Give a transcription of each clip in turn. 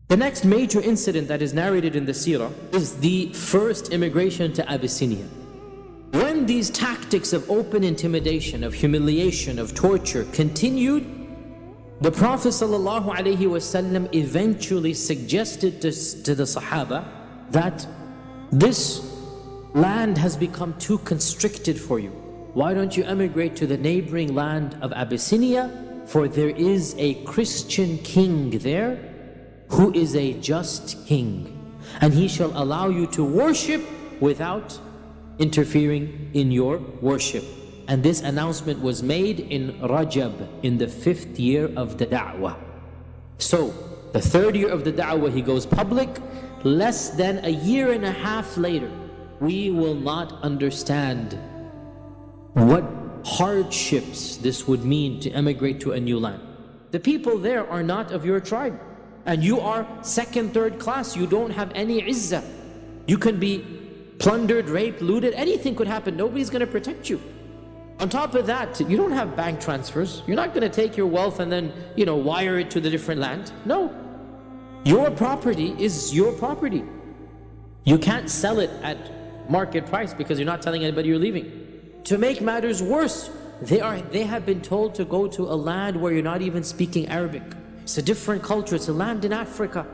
The next major incident that is narrated in the Seerah is the first immigration to Abyssinia. When these tactics of open intimidation, of humiliation, of torture continued, the Prophet ﷺ eventually suggested to the Sahaba that this land has become too constricted for you. Why don't you emigrate to the neighboring land of Abyssinia? For there is a Christian king there who is a just king, and he shall allow you to worship without interfering in your worship. And this announcement was made in Rajab, in the 5th year of the da'wah. So, the 3rd year of the da'wah he goes public. Less than a year and a half later, we will not understand what hardships this would mean to emigrate to a new land. The people there are not of your tribe, and you are 2nd, 3rd class. You don't have any izzah. You can be plundered, raped, looted, anything could happen. Nobody's going to protect you. On top of that, you don't have bank transfers. You're not going to take your wealth and then, wire it to the different land. No. Your property is your property. You can't sell it at market price because you're not telling anybody you're leaving. To make matters worse, they have been told to go to a land where you're not even speaking Arabic. It's a different culture, it's a land in Africa.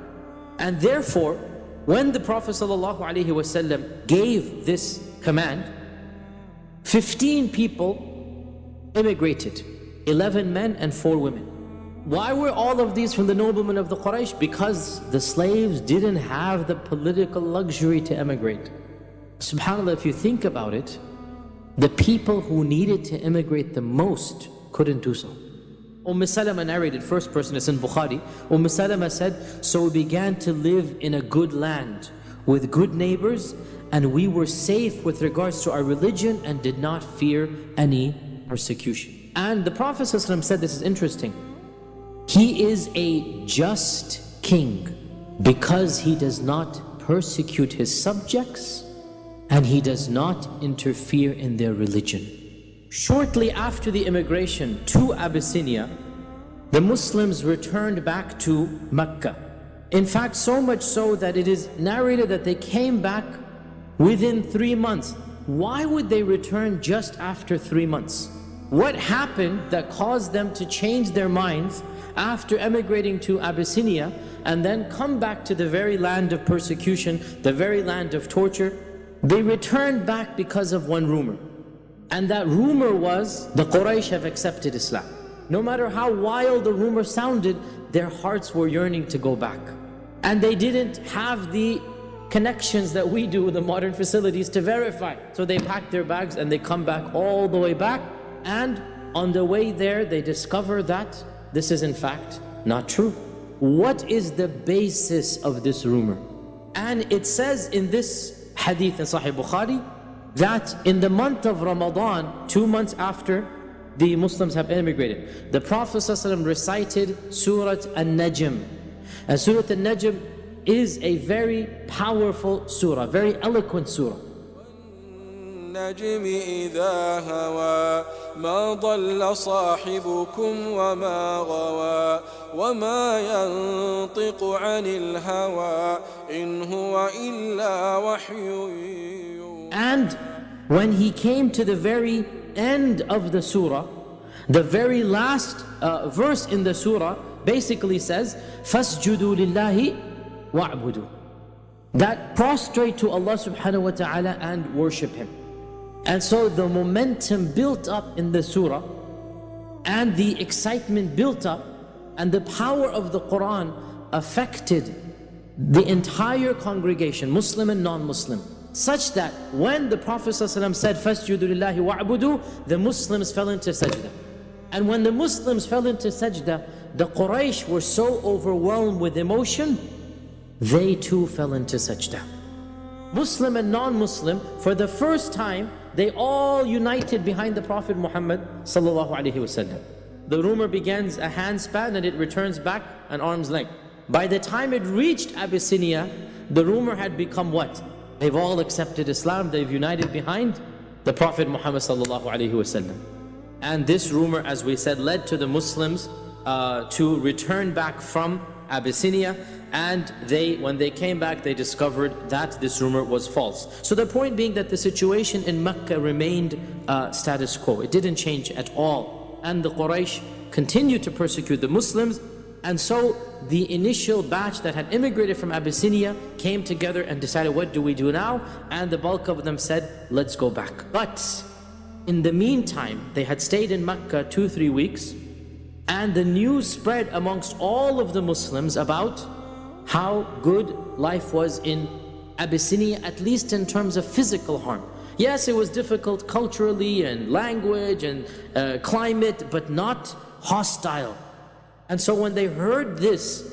And therefore, when the Prophet ﷺ gave this command, 15 people immigrated, 11 men and 4 women. Why were all of these from the noblemen of the Quraysh? Because the slaves didn't have the political luxury to emigrate. SubhanAllah, if you think about it, the people who needed to immigrate the most couldn't do so. Salama narrated, first person, it's in Bukhari. Salama said, so we began to live in a good land with good neighbors, and we were safe with regards to our religion and did not fear any persecution. And the Prophet ﷺ said, this is interesting, he is a just king because he does not persecute his subjects and he does not interfere in their religion. Shortly after the immigration to Abyssinia, the Muslims returned back to Mecca. In fact, so much so that it is narrated that they came back within 3 months. Why would they return just after 3 months? What happened that caused them to change their minds after emigrating to Abyssinia and then come back to the very land of persecution, the very land of torture? They returned back because of one rumor. And that rumor was, the Quraysh have accepted Islam. No matter how wild the rumor sounded, their hearts were yearning to go back. And they didn't have the connections that we do with the modern facilities to verify. So they packed their bags and they come back all the way back. And on the way there, they discover that this is in fact not true. What is the basis of this rumor? And it says in this hadith in Sahih Bukhari, that in the month of Ramadan, 2 months after the Muslims have immigrated, the Prophet ﷺ recited Surah An-Najm. And Surah An-Najm is a very powerful surah, very eloquent surah. النجم إذا هوى ما ضل صاحبكم وما غوى وما ينطق عن الهوى إن هو إلا وحي. And when he came to the very end of the surah, the very last verse in the surah basically says, فَاسْجُدُوا لِلَّهِ وَاعْبُدُوا. That prostrate to Allah subhanahu wa ta'ala and worship Him. And so the momentum built up in the surah, and the excitement built up, and the power of the Quran affected the entire congregation, Muslim and non-Muslim, such that when the Prophet ﷺ said, فَاسْجُدُوا لِلَّهِ وَاعْبُدُوا, the Muslims fell into sajda. And when the Muslims fell into sajda, the Quraysh were so overwhelmed with emotion, they too fell into sajda. Muslim and non-Muslim, for the first time, they all united behind the Prophet Muhammad ﷺ. The rumor begins a handspan and it returns back an arm's length. By the time it reached Abyssinia, the rumor had become what? They've all accepted Islam, they've united behind the Prophet Muhammad ﷺ. And this rumor, as we said, led to the Muslims to return back from Abyssinia, and when they came back, they discovered that this rumor was false. So the point being that the situation in Mecca remained status quo. It didn't change at all. And the Quraysh continued to persecute the Muslims. And so the initial batch that had immigrated from Abyssinia came together and decided, what do we do now? And the bulk of them said, let's go back. But in the meantime, they had stayed in Mecca 2-3 weeks, and the news spread amongst all of the Muslims about how good life was in Abyssinia, at least in terms of physical harm. Yes, it was difficult culturally and language and climate, but not hostile. And so when they heard this,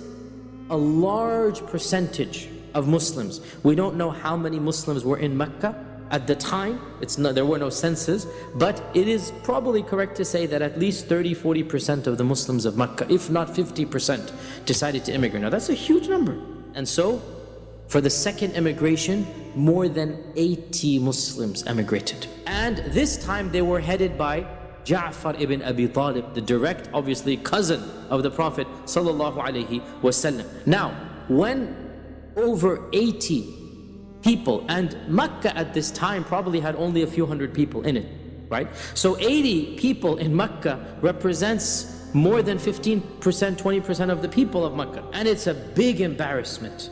a large percentage of Muslims, we don't know how many Muslims were in Mecca at the time, there were no census, but it is probably correct to say that at least 30-40% of the Muslims of Mecca, if not 50%, decided to immigrate. Now that's a huge number. And so for the second immigration, more than 80 Muslims emigrated. And this time they were headed by Ja'far ibn Abi Talib, the direct, obviously, cousin of the Prophet sallallahu alaihi wasallam. Now, when over 80 people, and Mecca at this time probably had only a few hundred people in it, right? So 80 people in Mecca represents more than 15%, 20% of the people of Mecca. And it's a big embarrassment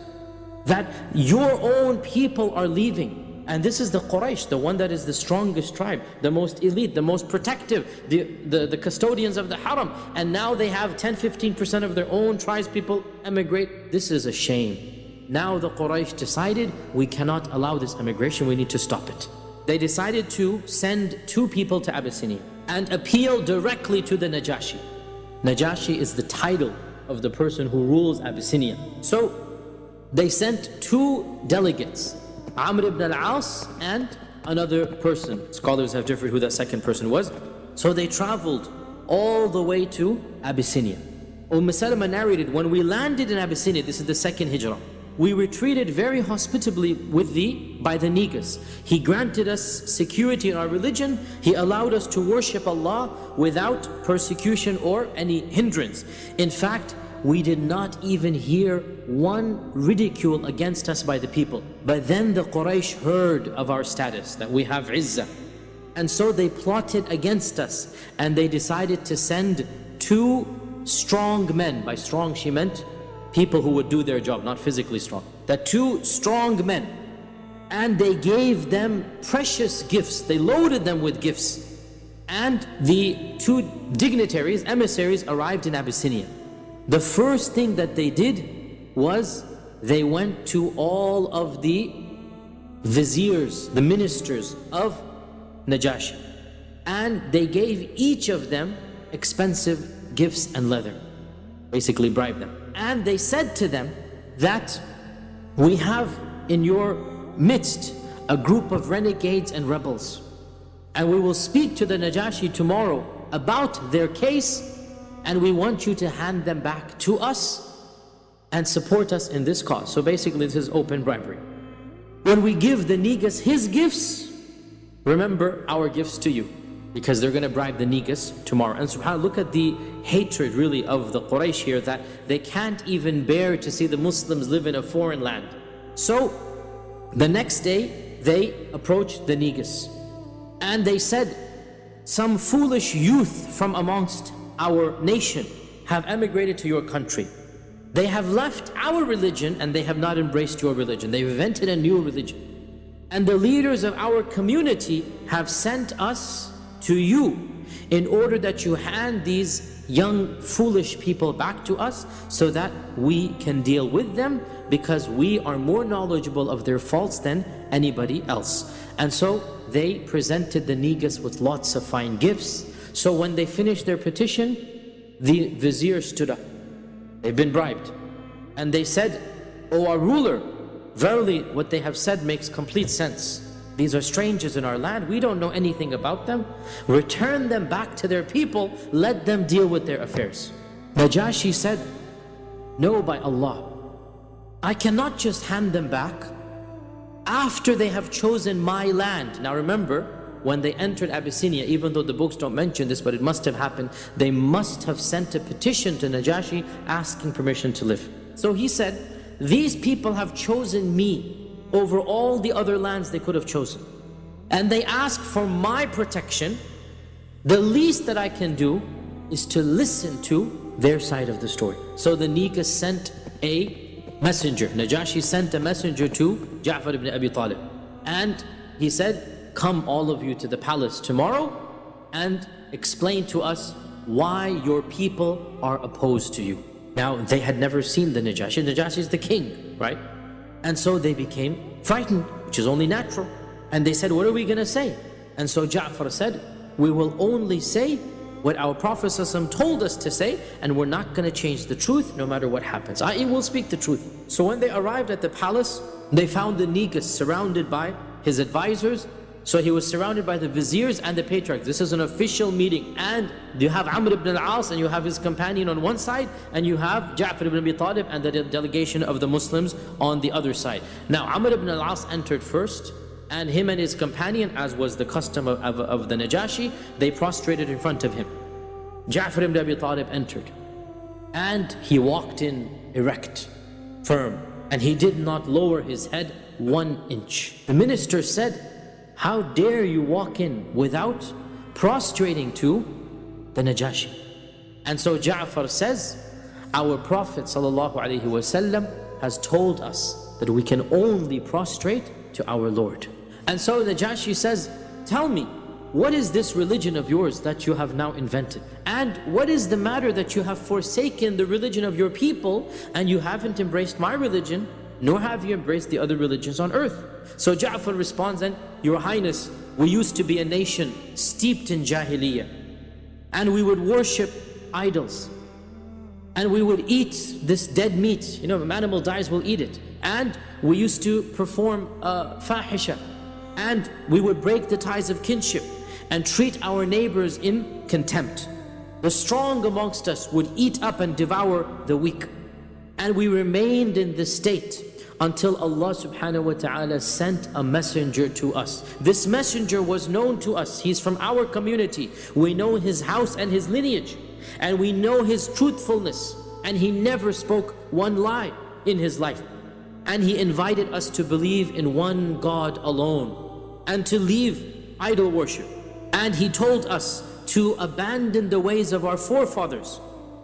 that your own people are leaving. And this is the Quraysh, the one that is the strongest tribe, the most elite, the most protective, the custodians of the Haram. And now they have 10-15% of their own tribes people emigrate. This is a shame. Now the Quraysh decided, we cannot allow this emigration, we need to stop it. They decided to send 2 people to Abyssinia and appeal directly to the Najashi. Najashi is the title of the person who rules Abyssinia. So they sent 2 delegates, Amr ibn al-As and another person. Scholars have differed who that second person was. So they traveled all the way to Abyssinia. Salama narrated, when we landed in Abyssinia, this is the second hijrah, we were treated very hospitably by the Negus. He granted us security in our religion. He allowed us to worship Allah without persecution or any hindrance. In fact, we did not even hear one ridicule against us by the people. But then the Quraysh heard of our status, that we have izzah. And so they plotted against us, and they decided to send 2 strong men. By strong, she meant people who would do their job, not physically strong. That 2 strong men. And they gave them precious gifts. They loaded them with gifts. And the 2 dignitaries, emissaries, arrived in Abyssinia. The first thing that they did was they went to all of the viziers, the ministers of Najashi, and they gave each of them expensive gifts and leather, basically bribed them. And they said to them that we have in your midst a group of renegades and rebels, and we will speak to the Najashi tomorrow about their case, and we want you to hand them back to us and support us in this cause. So basically this is open bribery. When we give the Negus his gifts, remember our gifts to you, because they're going to bribe the Negus tomorrow. And subhanAllah, look at the hatred really of the Quraysh here, that they can't even bear to see the Muslims live in a foreign land. So the next day they approached the Negus and they said, some foolish youth from amongst our nation have emigrated to your country. They have left our religion and they have not embraced your religion. They've invented a new religion. And the leaders of our community have sent us to you in order that you hand these young foolish people back to us so that we can deal with them, because we are more knowledgeable of their faults than anybody else. And so they presented the Negus with lots of fine gifts. So when they finished their petition, the vizier stood up. They've been bribed. And they said, O our ruler, verily what they have said makes complete sense. These are strangers in our land. We don't know anything about them. Return them back to their people. Let them deal with their affairs. Najashi said, no, by Allah, I cannot just hand them back after they have chosen my land. Now remember, when they entered Abyssinia, even though the books don't mention this, but it must have happened, they must have sent a petition to Najashi asking permission to live. So he said, these people have chosen me over all the other lands they could have chosen. And they ask for my protection. The least that I can do is to listen to their side of the story. So the Negus sent a messenger. Najashi sent a messenger to Ja'far ibn Abi Talib. And he said, come all of you to the palace tomorrow and explain to us why your people are opposed to you. Now, they had never seen the Najashi. Najashi is the king, right? And so they became frightened, which is only natural. And they said, what are we going to say? And so Ja'far said, we will only say what our Prophet ﷺ told us to say, and we're not going to change the truth no matter what happens. I will speak the truth. So when they arrived at the palace, they found the Negus surrounded by his advisors. So he was surrounded by the viziers and the patriarchs. This is an official meeting. And you have Amr ibn al-As and you have his companion on one side, and you have Ja'far ibn Abi Talib and the delegation of the Muslims on the other side. Now Amr ibn al-As entered first, and him and his companion, as was the custom of the Najashi, they prostrated in front of him. Ja'far ibn Abi Talib entered, and he walked in erect, firm, and he did not lower his head 1 inch. The minister said, how dare you walk in without prostrating to the Najashi? And so Ja'far says, our Prophet ﷺ has told us that we can only prostrate to our Lord. And so Najashi says, tell me, what is this religion of yours that you have now invented? And what is the matter that you have forsaken the religion of your people and you haven't embraced my religion, nor have you embraced the other religions on earth? So Ja'far responds, and Your Highness, we used to be a nation steeped in Jahiliyyah, and we would worship idols, and we would eat this dead meat. You know, if an animal dies, we'll eat it. And we used to perform fahisha, and we would break the ties of kinship and treat our neighbors in contempt. The strong amongst us would eat up and devour the weak. And we remained in this state until Allah subhanahu wa ta'ala sent a messenger to us. This messenger was known to us. He's from our community. We know his house and his lineage, and we know his truthfulness, and he never spoke one lie in his life. And he invited us to believe in one God alone and to leave idol worship. And he told us to abandon the ways of our forefathers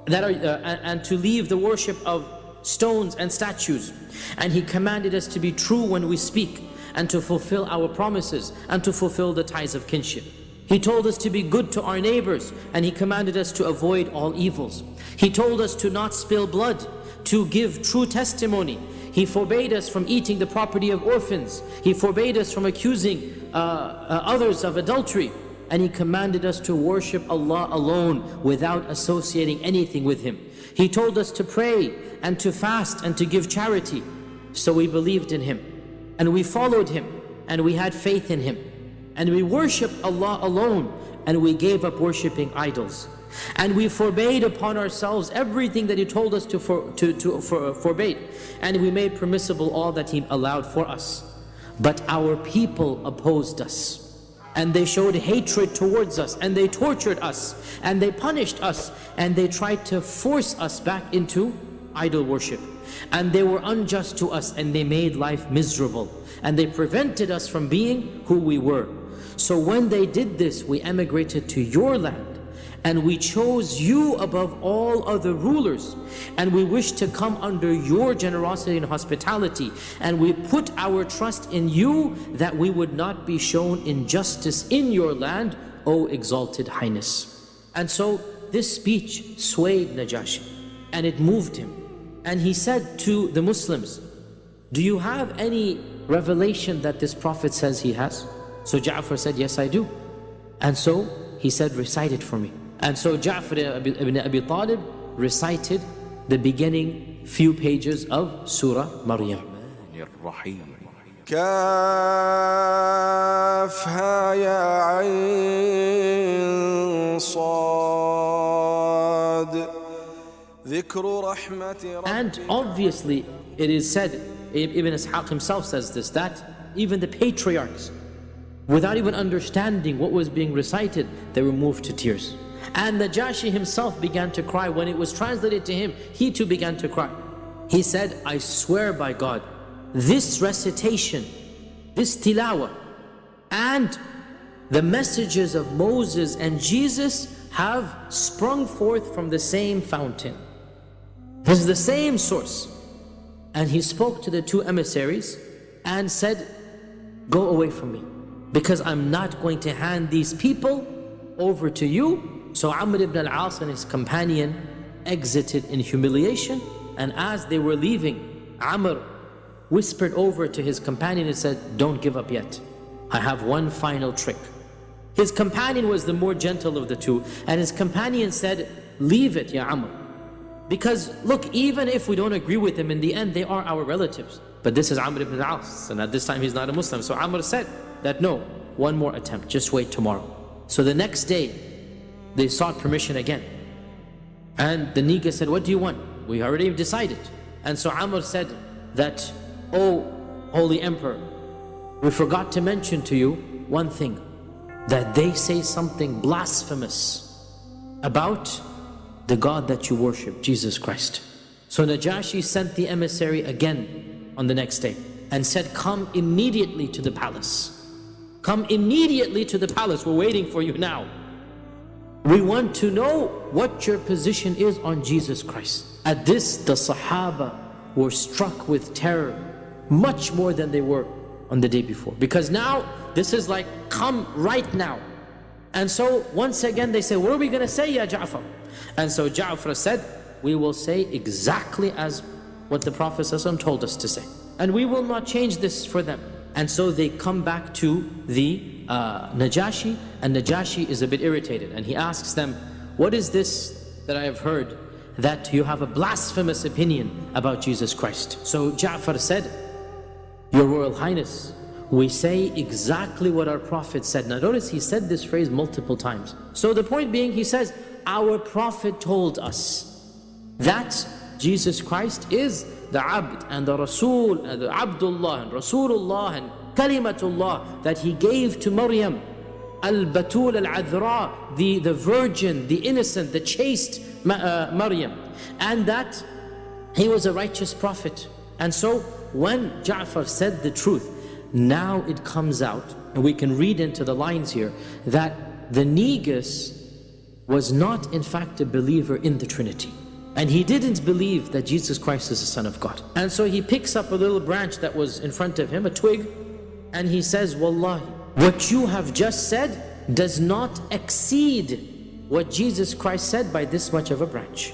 and to leave the worship of stones and statues. And he commanded us to be true when we speak, and to fulfill our promises, and to fulfill the ties of kinship. He told us to be good to our neighbors, and he commanded us to avoid all evils. He told us to not spill blood, to give true testimony. He forbade us from eating the property of orphans. He forbade us from accusing others of adultery. And he commanded us to worship Allah alone without associating anything with him. He told us to pray and to fast and to give charity. So we believed in him, and we followed him, and we had faith in him, and we worshiped Allah alone, and we gave up worshipping idols. And we forbade upon ourselves everything that he told us to forbade, and we made permissible all that he allowed for us. But our people opposed us, and they showed hatred towards us, and they tortured us, and they punished us, and they tried to force us back into idol worship. And they were unjust to us, and they made life miserable, and they prevented us from being who we were. So when they did this, we emigrated to your land, and we chose you above all other rulers, and we wish to come under your generosity and hospitality, and we put our trust in you that we would not be shown injustice in your land, O exalted highness. And so this speech swayed Najashi, and it moved him. And he said to the Muslims, do you have any revelation that this Prophet says he has? So Ja'far said, yes, I do. And so he said, recite it for me. And so Ja'far ibn Abi Talib recited the beginning few pages of Surah Maryam. كافها يا عين صاد ذكر رحمة. And obviously it is said, Ibn Ishaq himself says this, that even the patriarchs, without even understanding what was being recited, they were moved to tears. And Najashi himself began to cry. When it was translated to him, he too began to cry. He said, I swear by God, this recitation, this tilawah, and the messages of Moses and Jesus have sprung forth from the same fountain. This is the same source. And he spoke to the two emissaries and said, go away from me, because I'm not going to hand these people over to you. So Amr ibn al-As and his companion exited in humiliation. And as they were leaving, Amr whispered over to his companion and said, don't give up yet. I have one final trick. His companion was the more gentle of the two, and his companion said, leave it, Ya Amr. Because look, even if we don't agree with him, in the end they are our relatives. But this is Amr ibn al-As, and at this time he's not a Muslim. So Amr said that no, one more attempt, just wait tomorrow. So the next day, they sought permission again. And the Niga said, what do you want? We already decided. And so Amr said that, oh, Holy Emperor, we forgot to mention to you one thing, that they say something blasphemous about the God that you worship, Jesus Christ. So Najashi sent the emissary again on the next day and said, come immediately to the palace. Come immediately to the palace, we're waiting for you now. We want to know what your position is on Jesus Christ. At this, the Sahaba were struck with terror, much more than they were on the day before. Because now, this is like, come right now. And so, once again they say, what are we going to say, Ya Ja'far? And so Ja'far said, we will say exactly as what the Prophet ﷺ told us to say. And we will not change this for them. And so they come back to the Najashi, and Najashi is a bit irritated. And he asks them, what is this that I have heard, that you have a blasphemous opinion about Jesus Christ? So Ja'far said, Your Royal Highness, we say exactly what our Prophet said. Now notice he said this phrase multiple times. So the point being, he says, our Prophet told us that Jesus Christ is the Abd and the Rasul and the Abdullah and Rasulullah and Kalimatullah that he gave to Maryam, Al-Batul Al-Adhra, the virgin, the innocent, the chaste Maryam, and that he was a righteous prophet. And so when Ja'far said the truth, now it comes out, and we can read into the lines here, that the Negus was not in fact a believer in the Trinity. And he didn't believe that Jesus Christ is the Son of God. And so he picks up a little branch that was in front of him, a twig, and he says, Wallahi, what you have just said does not exceed what Jesus Christ said by this much of a branch.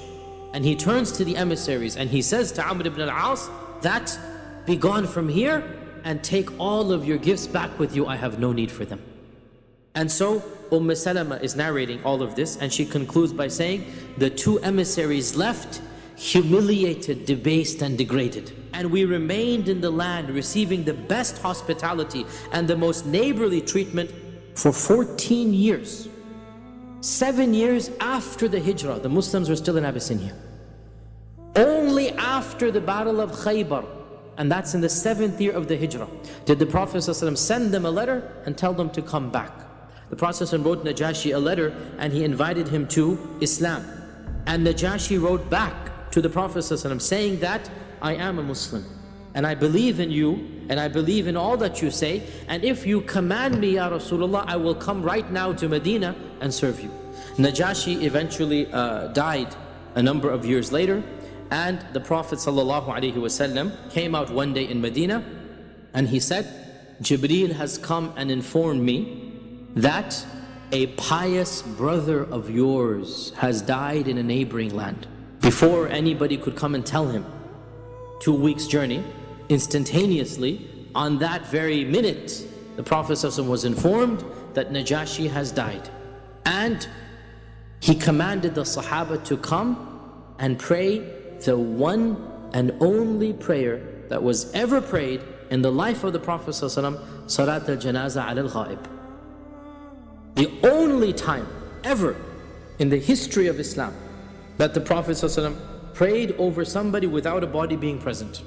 And he turns to the emissaries and he says to Amr ibn al-As that, be gone from here and take all of your gifts back with you, I have no need for them. And so Salama is narrating all of this, and she concludes by saying, the two emissaries left humiliated, debased and degraded. And we remained in the land receiving the best hospitality and the most neighborly treatment for 14 years. 7 years after the Hijrah, the Muslims were still in Abyssinia. Only after the Battle of Khaybar, and that's in the 7th year of the Hijrah, did the Prophet ﷺ send them a letter and tell them to come back. The Prophet ﷺ wrote Najashi a letter and he invited him to Islam. And Najashi wrote back to the Prophet ﷺ saying that, I am a Muslim and I believe in you and I believe in all that you say, and if you command me, Ya Rasulullah, I will come right now to Medina and serve you. Najashi eventually died a number of years later, and the Prophet ﷺ came out one day in Medina and he said, Jibreel has come and informed me that a pious brother of yours has died in a neighboring land. Before anybody could come and tell him, 2 weeks journey, instantaneously, on that very minute, the Prophet ﷺ was informed that Najashi has died. And he commanded the Sahaba to come and pray the one and only prayer that was ever prayed in the life of the Prophet ﷺ, Salat al-Janaza al-Ghaib. The only time ever in the history of Islam that the Prophet ﷺ prayed over somebody without a body being present.